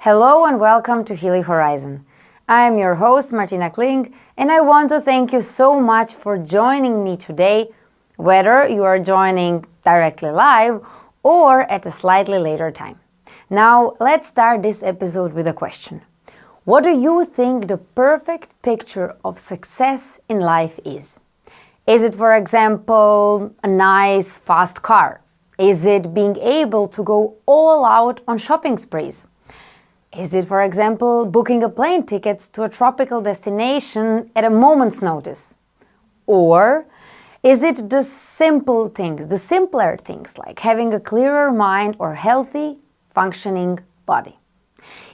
Hello and welcome to Healy Horizon. I am your host Martina Kling and I want to thank you so much for joining me today, whether you are joining directly live or at a slightly later time. Now let's start this episode with a question. What do you think the perfect picture of success in life is? Is it, for example, a nice fast car? Is it being able to go all out on shopping sprees? Is it, for example, booking a plane ticket to a tropical destination at a moment's notice? Or is it the simple things, the simpler things, like having a clearer mind or healthy, functioning body?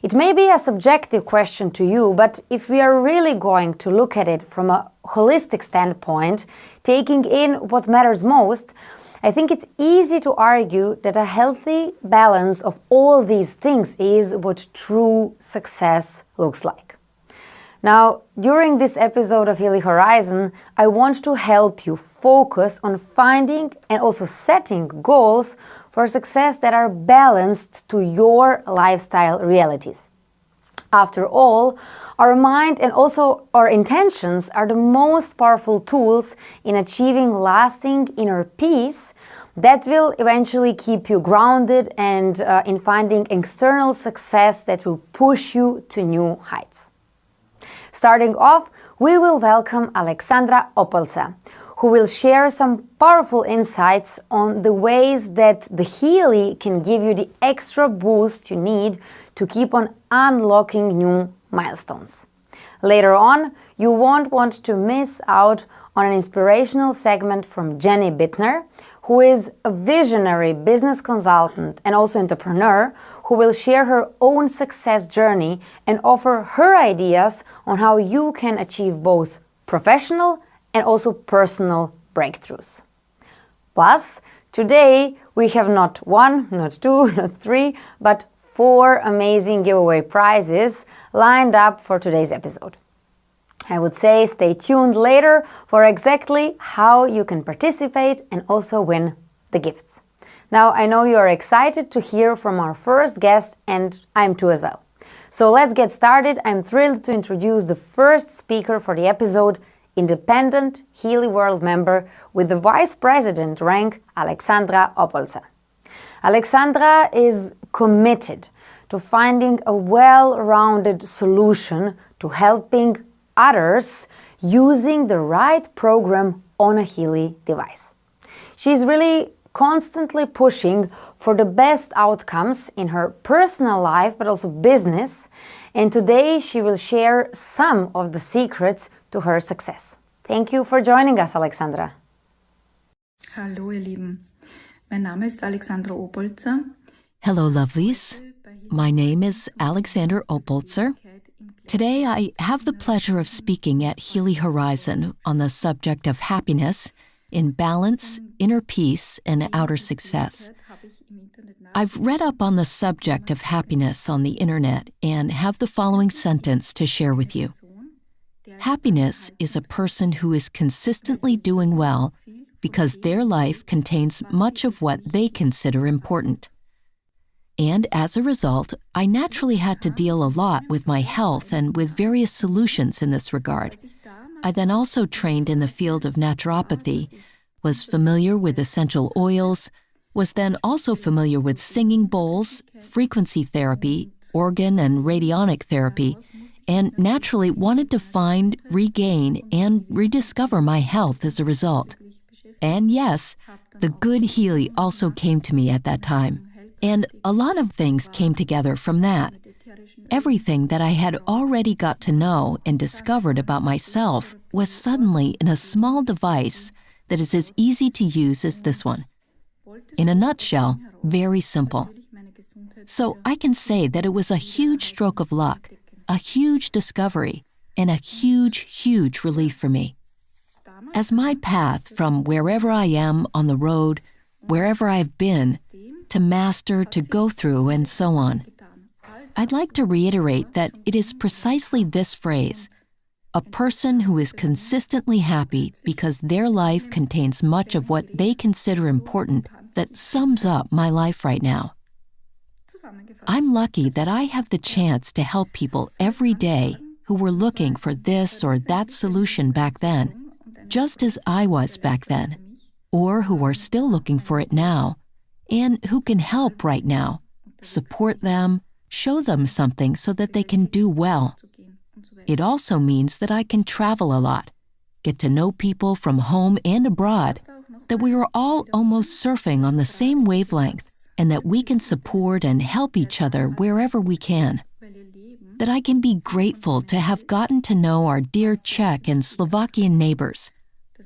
It may be a subjective question to you, but if we are really going to look at it from a holistic standpoint, taking in what matters most, I think it's easy to argue that a healthy balance of all these things is what true success looks like. Now, during this episode of Healy Horizon, I want to help you focus on finding and also setting goals for success that are balanced to your lifestyle realities. After all, our mind and also our intentions are the most powerful tools in achieving lasting inner peace that will eventually keep you grounded and in finding external success that will push you to new heights. Starting off, we will welcome Alexandra Oppolzer, who will share some powerful insights on the ways that the Healy can give you the extra boost you need to keep on unlocking new milestones. Later on, you won't want to miss out on an inspirational segment from Jenny Bitner, who is a visionary business consultant and also entrepreneur who will share her own success journey and offer her ideas on how you can achieve both professional and also personal breakthroughs. Plus, today we have not one, not two, not three, but 4 amazing giveaway prizes lined up for today's episode. I would say stay tuned later for exactly how you can participate and also win the gifts. Now, I know you are excited to hear from our first guest, and I'm too as well. So let's get started. I'm thrilled to introduce the first speaker for the episode, independent Healy World member with the Vice President rank, Alexandra Oppolzer. Alexandra is committed to finding a well-rounded solution to helping others using the right program on a Healy device. She's really constantly pushing for the best outcomes in her personal life, but also business. And today she will share some of the secrets to her success. Thank you for joining us, Alexandra. Hallo, ihr Lieben. Mein Name ist Alexandra Oppolzer. Hello, lovelies. My name is Alexandra Oppolzer. Today, I have the pleasure of speaking at Healy Horizon on the subject of happiness in balance, inner peace, and outer success. I've read up on the subject of happiness on the internet and have the following sentence to share with you. Happiness is a person who is consistently doing well because their life contains much of what they consider important. And as a result, I naturally had to deal a lot with my health and with various solutions in this regard. I then also trained in the field of naturopathy, was familiar with essential oils, was then also familiar with singing bowls, frequency therapy, organ and radionic therapy, and naturally wanted to find, regain, and rediscover my health as a result. And yes, the good Healy also came to me at that time. And a lot of things came together from that. Everything that I had already got to know and discovered about myself was suddenly in a small device that is as easy to use as this one. In a nutshell, very simple. So I can say that it was a huge stroke of luck, a huge discovery, and a huge, huge relief for me. As my path from wherever I am on the road, wherever I've been, to master, to go through, and so on. I'd like to reiterate that it is precisely this phrase, a person who is consistently happy because their life contains much of what they consider important, that sums up my life right now. I'm lucky that I have the chance to help people every day who were looking for this or that solution back then, just as I was back then, or who are still looking for it now, and who can help right now, support them, show them something so that they can do well. It also means that I can travel a lot, get to know people from home and abroad, that we are all almost surfing on the same wavelength, and that we can support and help each other wherever we can. That I can be grateful to have gotten to know our dear Czech and Slovakian neighbors,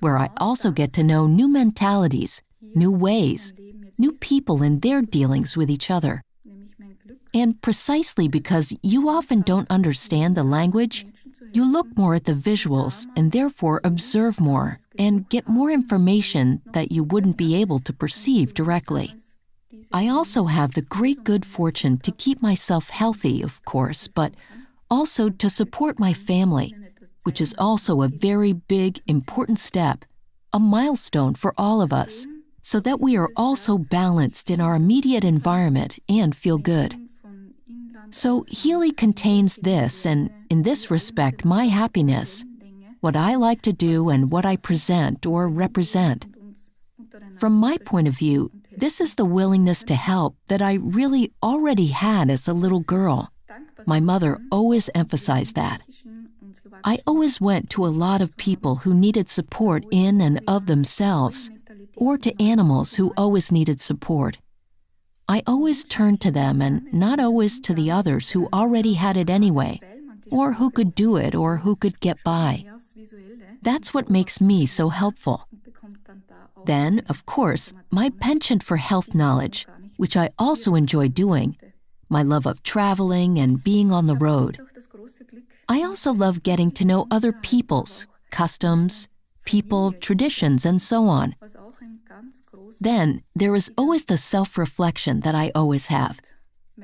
where I also get to know new mentalities, new ways, new people in their dealings with each other. And precisely because you often don't understand the language, you look more at the visuals and therefore observe more and get more information that you wouldn't be able to perceive directly. I also have the great good fortune to keep myself healthy, of course, but also to support my family, which is also a very big, important step, a milestone for all of us, so that we are also balanced in our immediate environment and feel good. So Healy contains this, and in this respect, my happiness, what I like to do and what I present or represent. From my point of view, this is the willingness to help that I really already had as a little girl. My mother always emphasized that. I always went to a lot of people who needed support in and of themselves, or to animals who always needed support. I always turned to them and not always to the others who already had it anyway, or who could do it or who could get by. That's what makes me so helpful. Then, of course, my penchant for health knowledge, which I also enjoy doing, my love of traveling and being on the road. I also love getting to know other people's customs, people, traditions, and so on. Then, there is always the self-reflection that I always have.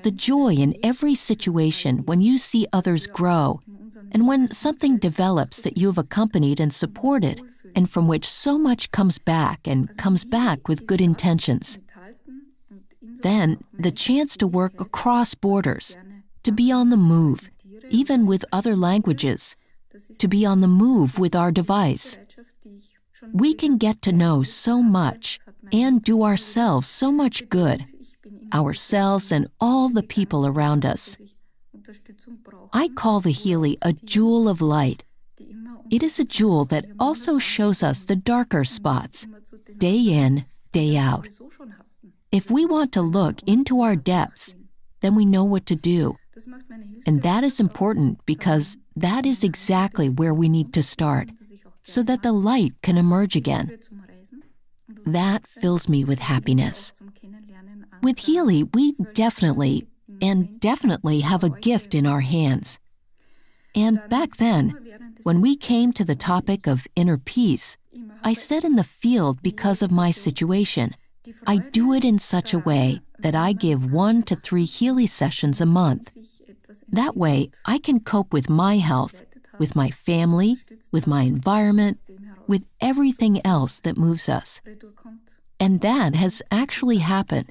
The joy in every situation when you see others grow, and when something develops that you have accompanied and supported, and from which so much comes back and comes back with good intentions. Then, the chance to work across borders, to be on the move, even with other languages, to be on the move with our device. We can get to know so much and do ourselves so much good, ourselves and all the people around us. I call the Healy a jewel of light. It is a jewel that also shows us the darker spots, day in, day out. If we want to look into our depths, then we know what to do. And that is important because that is exactly where we need to start, so that the light can emerge again. That fills me with happiness. With Healy, we definitely have a gift in our hands. And back then, when we came to the topic of inner peace, I said in the field because of my situation, I do it in such a way that I give 1 to 3 Healy sessions a month. That way, I can cope with my health, with my family, with my environment, with everything else that moves us. And that has actually happened.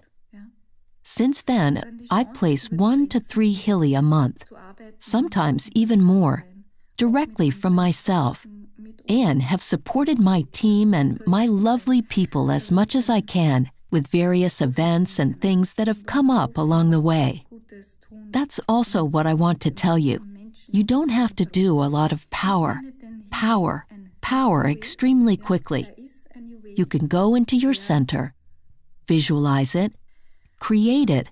Since then, I've placed 1 to 3 Healy a month, sometimes even more, directly from myself, and have supported my team and my lovely people as much as I can with various events and things that have come up along the way. That's also what I want to tell you. You don't have to do a lot of power extremely quickly. You can go into your center, visualize it, create it,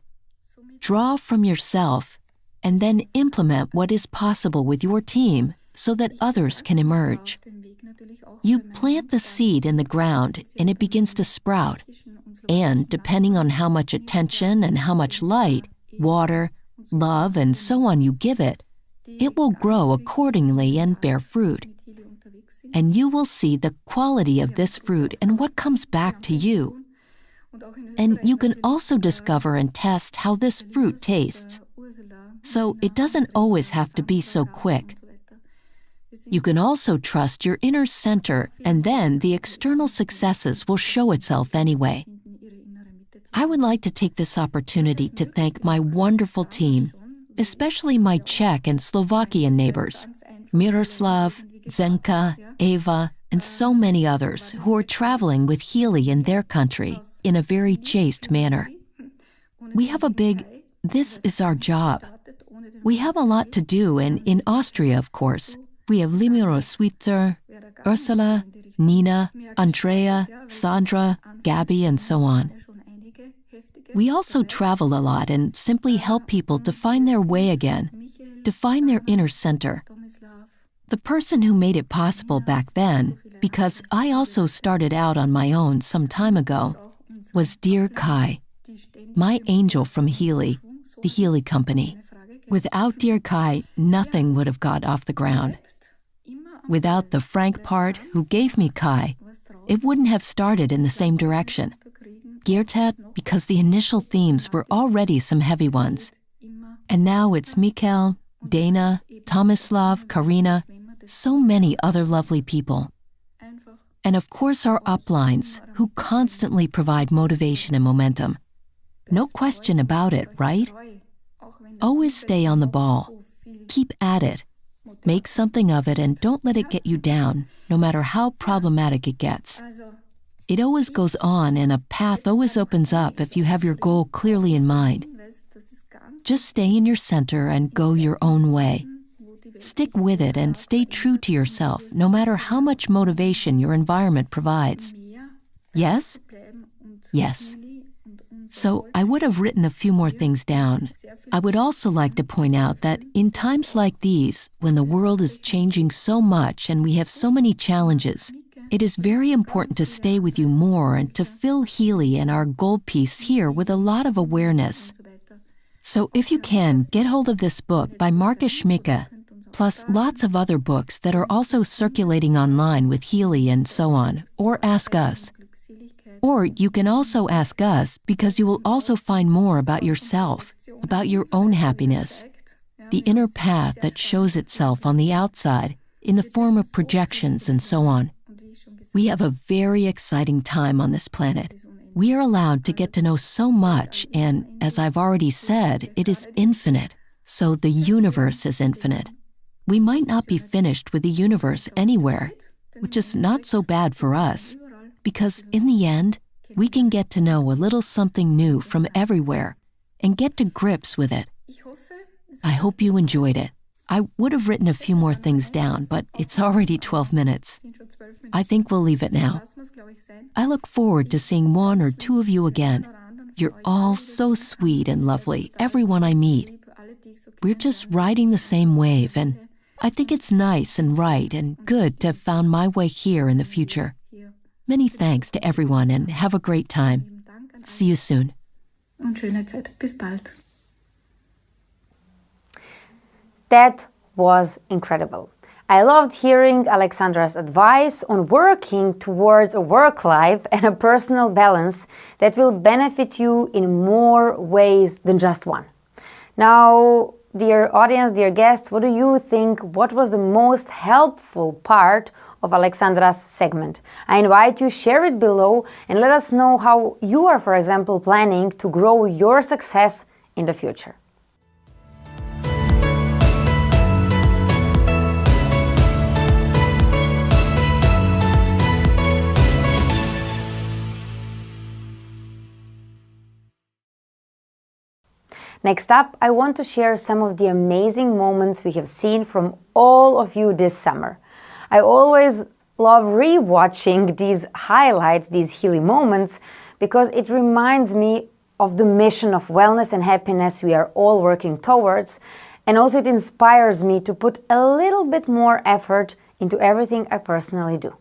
draw from yourself, and then implement what is possible with your team so that others can emerge. You plant the seed in the ground and it begins to sprout. And depending on how much attention and how much light, water, love, and so on you give it, it will grow accordingly and bear fruit. And you will see the quality of this fruit and what comes back to you. And you can also discover and test how this fruit tastes. So it doesn't always have to be so quick. You can also trust your inner center, and then the external successes will show itself anyway. I would like to take this opportunity to thank my wonderful team, especially my Czech and Slovakian neighbors, Miroslav, Zenka, Eva, and so many others who are traveling with Healy in their country in a very chaste manner. We have a big, this is our job. We have a lot to do, and in Austria, of course, we have Limiro Sweetzer, Ursula, Nina, Andrea, Sandra, Gabby, and so on. We also travel a lot and simply help people to find their way again, to find their inner center. The person who made it possible back then, because I also started out on my own some time ago, was dear Kai, my angel from Healy, the Healy Company. Without dear Kai, nothing would have got off the ground. Without the Frank part who gave me Kai, it wouldn't have started in the same direction. Geertet, because the initial themes were already some heavy ones. And now it's Mikkel, Dana, Tomislav, Karina, so many other lovely people. And of course our uplines, who constantly provide motivation and momentum. No question about it, right? Always stay on the ball. Keep at it. Make something of it and don't let it get you down, no matter how problematic it gets. It always goes on and a path always opens up if you have your goal clearly in mind. Just stay in your center and go your own way. Stick with it and stay true to yourself, no matter how much motivation your environment provides. Yes? Yes. So I would have written a few more things down. I would also like to point out that in times like these, when the world is changing so much and we have so many challenges, it is very important to stay with you more and to fill Healy and our goal piece here with a lot of awareness. So if you can, get hold of this book by Marcus Schmicke, plus lots of other books that are also circulating online with Healy and so on, or ask us. Or you can also ask us because you will also find more about yourself, about your own happiness, the inner path that shows itself on the outside in the form of projections and so on. We have a very exciting time on this planet. We are allowed to get to know so much, and as I've already said, it is infinite, so the universe is infinite. We might not be finished with the universe anywhere, which is not so bad for us, because in the end, we can get to know a little something new from everywhere and get to grips with it. I hope you enjoyed it. I would have written a few more things down, but it's already 12 minutes. I think we'll leave it now. I look forward to seeing one or two of you again. You're all so sweet and lovely, everyone I meet. We're just riding the same wave, and I think it's nice and right and good to have found my way here in the future. Many thanks to everyone and have a great time. See you soon. Und schöne Zeit. Bis bald. That was incredible. I loved hearing Alexandra's advice on working towards a work life and a personal balance that will benefit you in more ways than just one. Now, dear audience, dear guests, what do you think? What was the most helpful part of Alexandra's segment? I invite you, share it below and let us know how you are, for example, planning to grow your success in the future. Next up, I want to share some of the amazing moments we have seen from all of you this summer. I always love rewatching these highlights, these Healy moments, because it reminds me of the mission of wellness and happiness we are all working towards, and also it inspires me to put a little bit more effort into everything I personally do.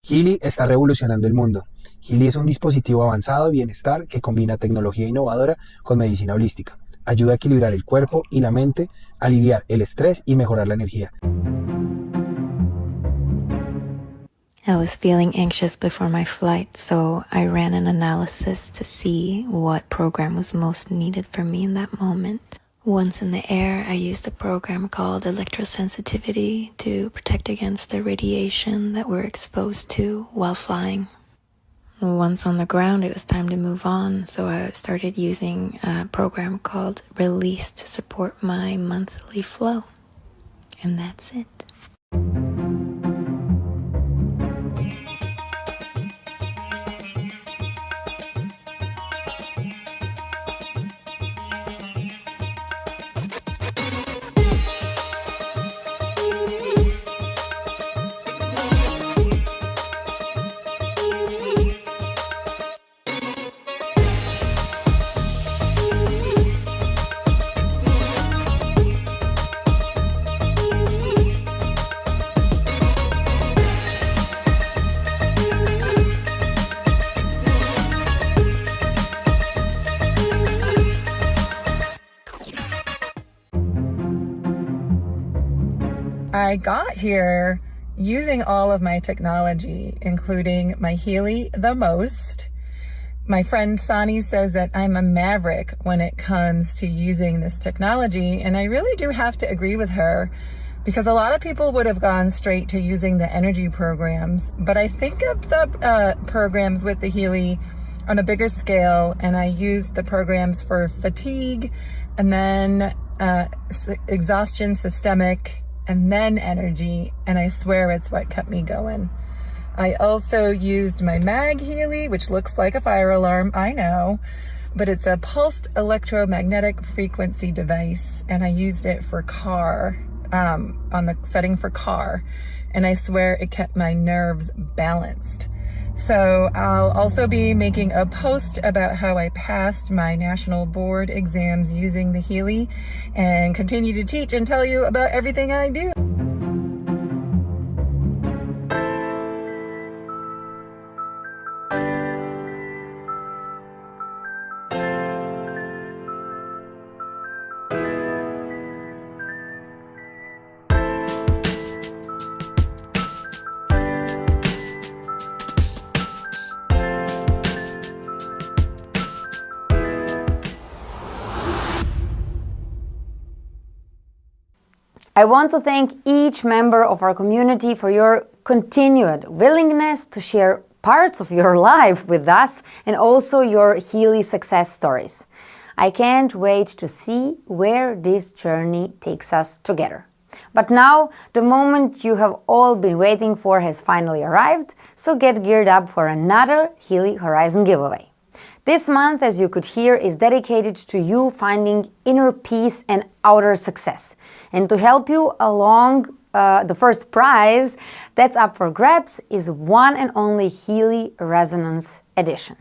Healy está revolucionando el mundo. Healy es un dispositivo avanzado de bienestar que combina tecnología innovadora con medicina holística. Ayuda a equilibrar el cuerpo y la mente, aliviar el estrés y mejorar la energía. I was feeling anxious before my flight, so I ran an analysis to see what program was most needed for me in that moment. Once in the air, I used a program called electrosensitivity to protect against the radiation that we're exposed to while flying. Once on the ground, it was time to move on, so I started using a program called Release to support my monthly flow. And that's it. I got here using all of my technology, including my Healy the most. My friend Sani says that I'm a maverick when it comes to using this technology, and I really do have to agree with her, because a lot of people would have gone straight to using the energy programs, but I think of the programs with the Healy on a bigger scale, and I used the programs for fatigue, and then exhaustion, systemic, and then energy, and I swear it's what kept me going. I also used my Mag Healy, which looks like a fire alarm, I know, but it's a pulsed electromagnetic frequency device, and I used it for car, on the setting for car, and I swear it kept my nerves balanced. So I'll also be making a post about how I passed my national board exams using the Healy, and continue to teach and tell you about everything I do. I want to thank each member of our community for your continued willingness to share parts of your life with us and also your Healy success stories. I can't wait to see where this journey takes us together. But now, the moment you have all been waiting for has finally arrived, so get geared up for another Healy Horizon giveaway. This month, as you could hear, is dedicated to you finding inner peace and outer success. And to help you along, the first prize that's up for grabs is one and only Healy Resonance Edition.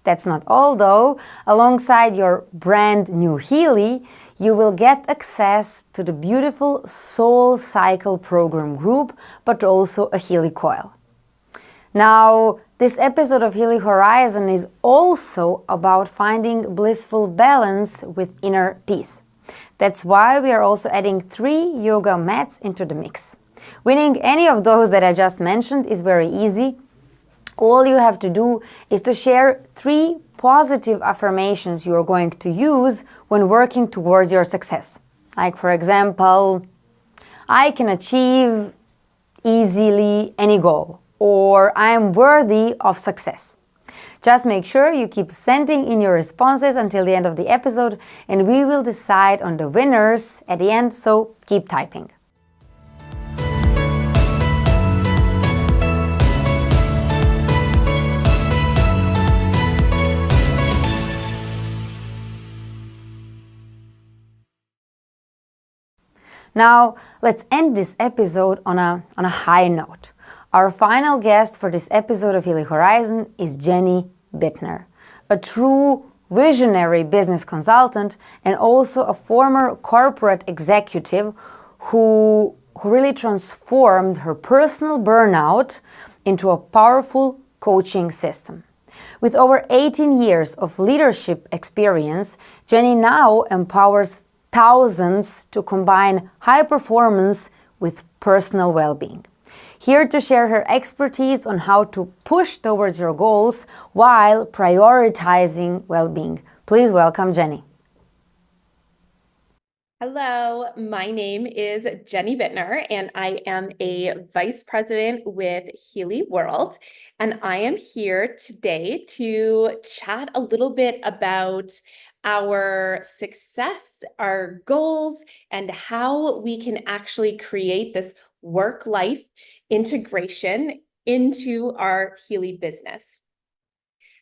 That's not all though. Alongside your brand new Healy, you will get access to the beautiful Soul Cycle program group, but also a Healy coil. Now, this episode of Healy Horizon is also about finding blissful balance with inner peace. That's why we are also adding 3 yoga mats into the mix. Winning any of those that I just mentioned is very easy. All you have to do is to share 3 positive affirmations you are going to use when working towards your success. Like, for example, I can achieve easily any goal, or I am worthy of success. Just make sure you keep sending in your responses until the end of the episode, and we will decide on the winners at the end, so keep typing. Now, let's end this episode on a high note. Our final guest for this episode of Healy Horizon is Jenny Bitner, a true visionary business consultant and also a former corporate executive who who really transformed her personal burnout into a powerful coaching system. With over 18 years of leadership experience, Jenny now empowers thousands to combine high performance with personal well-being. Here to share her expertise on how to push towards your goals while prioritizing well-being. Please welcome Jenny. Hello, my name is Jenny Bitner, and I am a vice president with Healy World. And I am here today to chat a little bit about our success, our goals, and how we can actually create this work-life integration into our Healy business.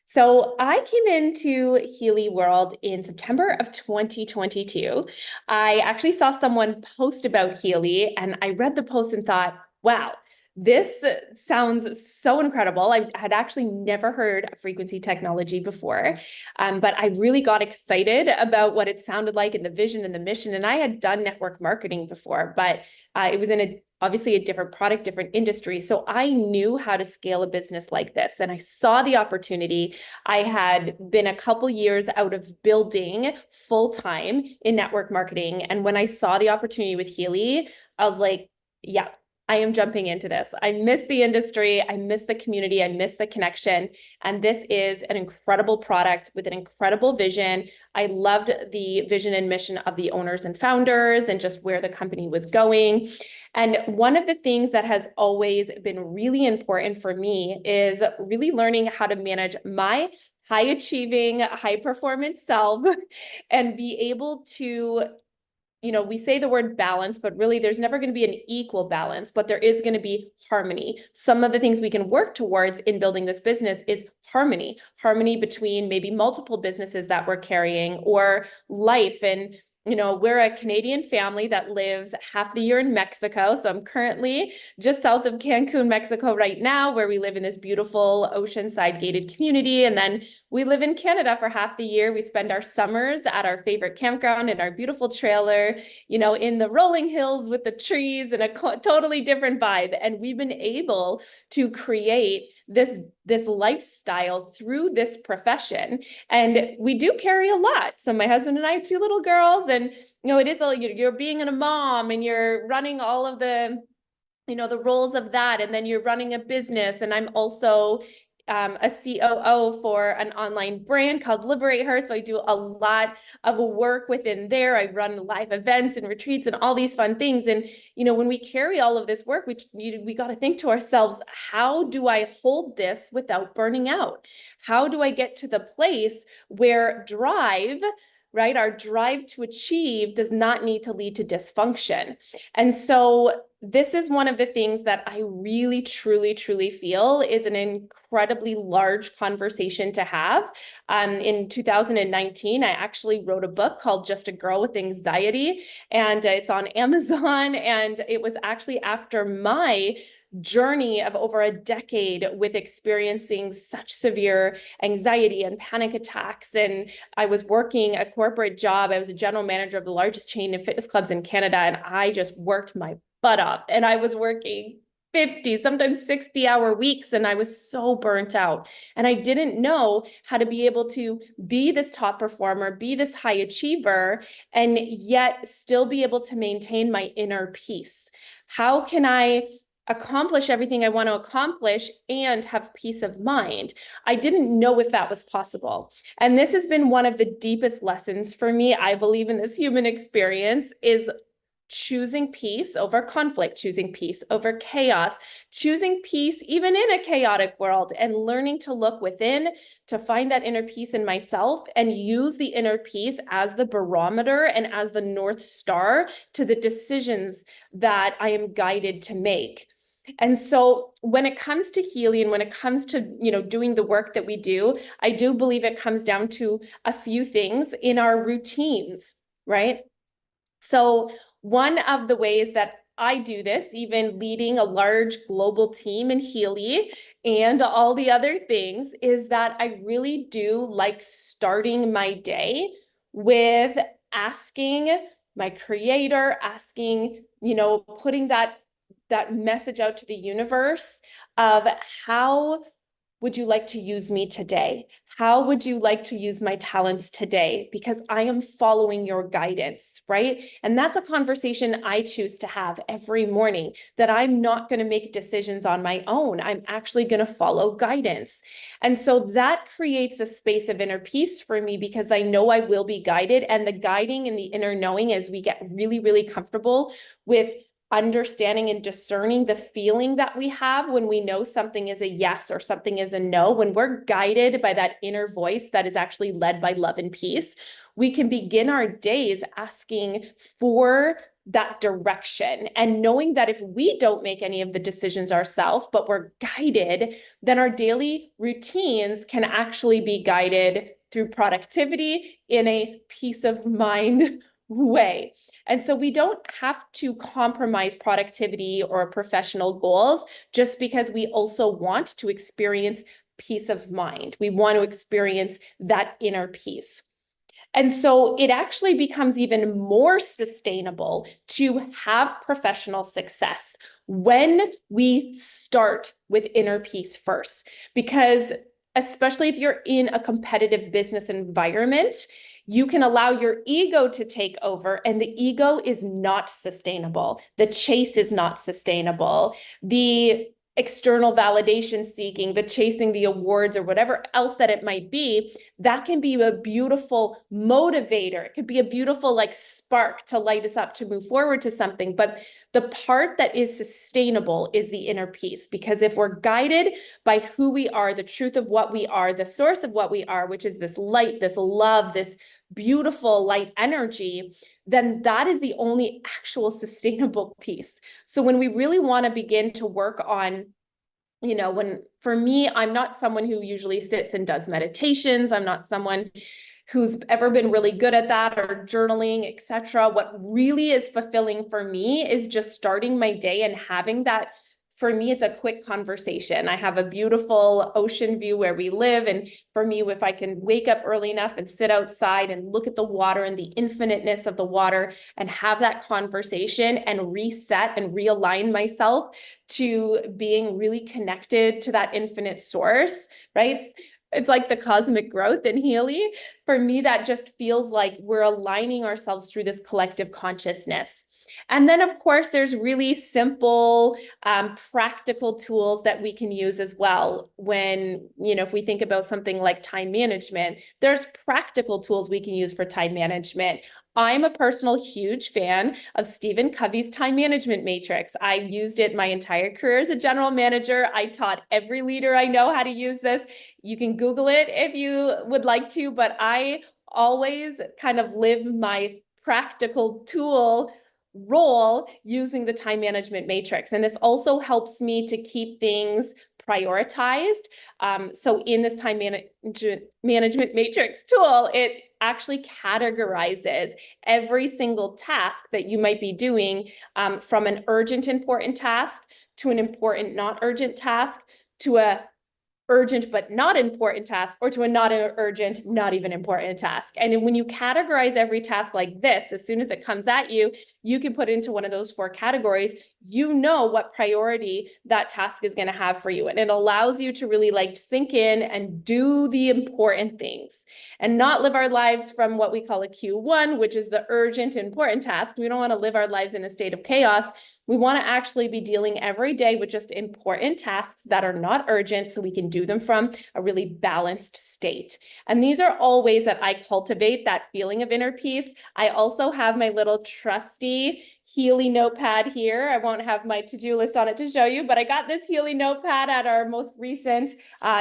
So I came into Healy World in September of 2022. I actually saw someone post about Healy, and I read the post and thought, wow, this sounds so incredible. I had actually never heard of frequency technology before, but I really got excited about what it sounded like and the vision and the mission. And I had done network marketing before, but it was in obviously a different product, different industry. So I knew how to scale a business like this. And I saw the opportunity. I had been a couple years out of building full-time in network marketing. And when I saw the opportunity with Healy, I was like, yeah, I am jumping into this. I miss the industry. I miss the community. I miss the connection. And this is an incredible product with an incredible vision. I loved the vision and mission of the owners and founders and just where the company was going. And one of the things that has always been really important for me is really learning how to manage my high achieving, high performance self and be able to, we say the word balance, but really there's never going to be an equal balance, but there is going to be harmony. Some of the things we can work towards in building this business is harmony between maybe multiple businesses that we're carrying or life. And we're a Canadian family that lives half the year in Mexico. So I'm currently just south of Cancun, Mexico right now, where we live in this beautiful oceanside gated community. And then we live in Canada for half the year. We spend our summers at our favorite campground in our beautiful trailer, in the rolling hills with the trees and a totally different vibe. And we've been able to create this lifestyle through this profession. And we do carry a lot. So my husband and I have two little girls, and it is you're being a mom and you're running all of the the roles of that, and then you're running a business. And I'm also a COO for an online brand called LiberateHER. So I do a lot of work within there. I run live events and retreats and all these fun things. And, when we carry all of this work, we got to think to ourselves, how do I hold this without burning out? How do I get to the place where drive, right, our drive to achieve does not need to lead to dysfunction? And so this is one of the things that I really, truly, truly feel is an incredibly large conversation to have. In 2019, I actually wrote a book called Just a Girl with Anxiety, and it's on Amazon. And it was actually after my journey of over a decade with experiencing such severe anxiety and panic attacks. And I was working a corporate job. I was a general manager of the largest chain of fitness clubs in Canada. And I just worked my butt off. And I was working 50, sometimes 60-hour weeks. And I was so burnt out. And I didn't know how to be able to be this top performer, be this high achiever, and yet still be able to maintain my inner peace. How can I accomplish everything I want to accomplish and have peace of mind? I didn't know if that was possible. And this has been one of the deepest lessons for me, I believe, in this human experience, is choosing peace over conflict, choosing peace over chaos, choosing peace even in a chaotic world, and learning to look within to find that inner peace in myself and use the inner peace as the barometer and as the North Star to the decisions that I am guided to make. And so when it comes to Healy and when it comes to, doing the work that we do, I do believe it comes down to a few things in our routines, right? So one of the ways that I do this, even leading a large global team in Healy and all the other things, is that I really do like starting my day with asking, my creator, asking, putting that message out to the universe of how would you like to use me today? How would you like to use my talents today? Because I am following your guidance, right? And that's a conversation I choose to have every morning, that I'm not going to make decisions on my own. I'm actually going to follow guidance. And so that creates a space of inner peace for me, because I know I will be guided. And the guiding and the inner knowing, as we get really, really comfortable with understanding and discerning the feeling that we have when we know something is a yes or something is a no, when we're guided by that inner voice that is actually led by love and peace, we can begin our days asking for that direction and knowing that if we don't make any of the decisions ourselves, but we're guided, then our daily routines can actually be guided through productivity in a peace of mind way. And so we don't have to compromise productivity or professional goals just because we also want to experience peace of mind. We want to experience that inner peace. And so it actually becomes even more sustainable to have professional success when we start with inner peace first, because especially if you're in a competitive business environment, you can allow your ego to take over, and the ego is not sustainable. The chase is not sustainable. The external validation seeking, the chasing the awards or whatever else that it might be, that can be a beautiful motivator. It could be a beautiful spark to light us up to move forward to something. But the part that is sustainable is the inner peace, because if we're guided by who we are, the truth of what we are, the source of what we are, which is this light, this love, this beautiful light energy, then that is the only actual sustainable piece. So when we really want to begin to work on, for me, I'm not someone who usually sits and does meditations. I'm not someone who's ever been really good at that, or journaling, etc. What really is fulfilling for me is just starting my day and having that. For me, it's a quick conversation. I have a beautiful ocean view where we live. And for me, if I can wake up early enough and sit outside and look at the water and the infiniteness of the water and have that conversation and reset and realign myself to being really connected to that infinite source, right? It's like the cosmic growth in Healy. For me, that just feels like we're aligning ourselves through this collective consciousness. And then, of course, there's really simple, practical tools that we can use as well. When, if we think about something like time management, there's practical tools we can use for time management. I'm a personal huge fan of Stephen Covey's time management matrix. I used it my entire career as a general manager. I taught every leader I know how to use this. You can Google it if you would like to, but I always kind of live my practical tool role using the time management matrix. And this also helps me to keep things prioritized. So in this time management matrix tool, it actually categorizes every single task that you might be doing, from an urgent, important task to an important, not urgent task to a urgent but not important task, or to a not urgent, not even important task. And when you categorize every task like this, as soon as it comes at you, you can put it into one of those 4 categories. You know what priority that task is going to have for you. And it allows you to really sink in and do the important things and not live our lives from what we call a Q1, which is the urgent, important task. We don't want to live our lives in a state of chaos. We want to actually be dealing every day with just important tasks that are not urgent, so we can do them from a really balanced state. And these are all ways that I cultivate that feeling of inner peace. I also have my little trusty Healy notepad here. I won't have my to-do list on it to show you, but I got this Healy notepad at our most recent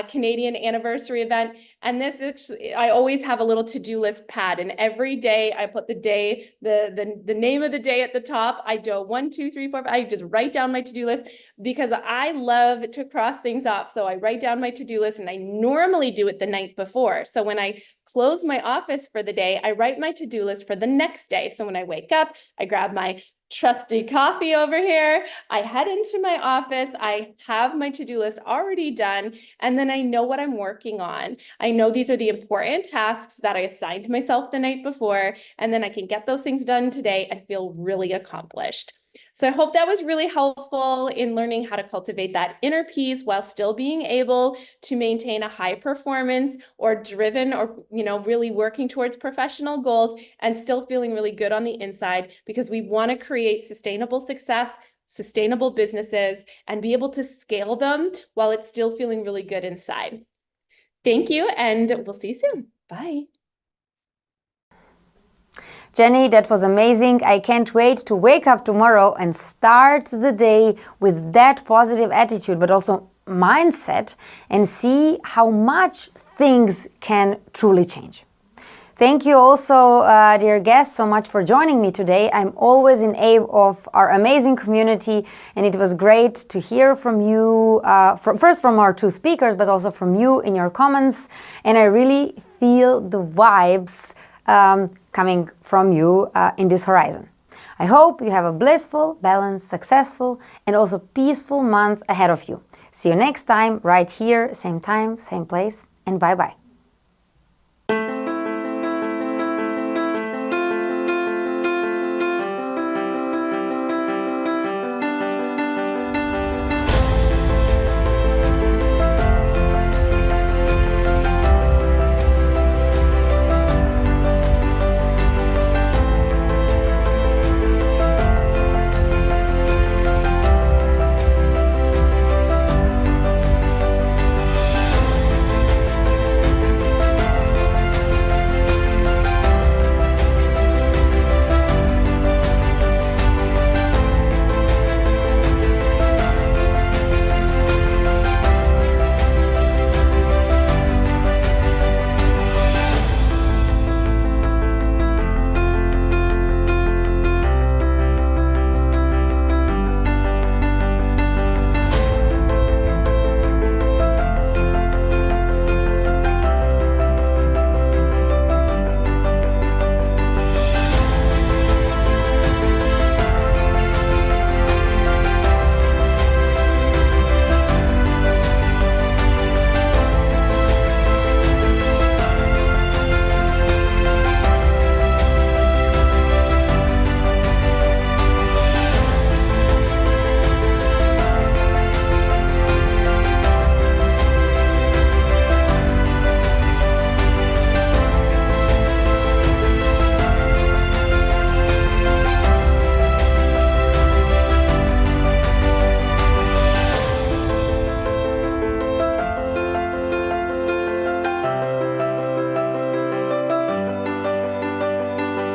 Canadian anniversary event. And this actually, I always have a little to-do list pad, and every day I put the day, the name of the day at the top. I do 1, 2, 3, 4, 5. I just write down my to-do list because I love to cross things off. So I write down my to-do list, and I normally do it the night before. So when I close my office for the day, I write my to-do list for the next day. So when I wake up, I grab my trusty coffee over here. I head into my office. I have my to-do list already done, and then I know what I'm working on. I know these are the important tasks that I assigned myself the night before, and then I can get those things done today and feel really accomplished. So I hope that was really helpful in learning how to cultivate that inner peace while still being able to maintain a high performance or driven or, really working towards professional goals and still feeling really good on the inside, because we want to create sustainable success, sustainable businesses, and be able to scale them while it's still feeling really good inside. Thank you, and we'll see you soon. Bye. Jenny, that was amazing. I can't wait to wake up tomorrow and start the day with that positive attitude, but also mindset, and see how much things can truly change. Thank you also, dear guests, so much for joining me today. I'm always in awe of our amazing community, and it was great to hear from you, first from our two speakers, but also from you in your comments. And I really feel the vibes coming from you in this horizon. I hope you have a blissful, balanced, successful, and also peaceful month ahead of you. See you next time, right here, same time, same place, and bye-bye.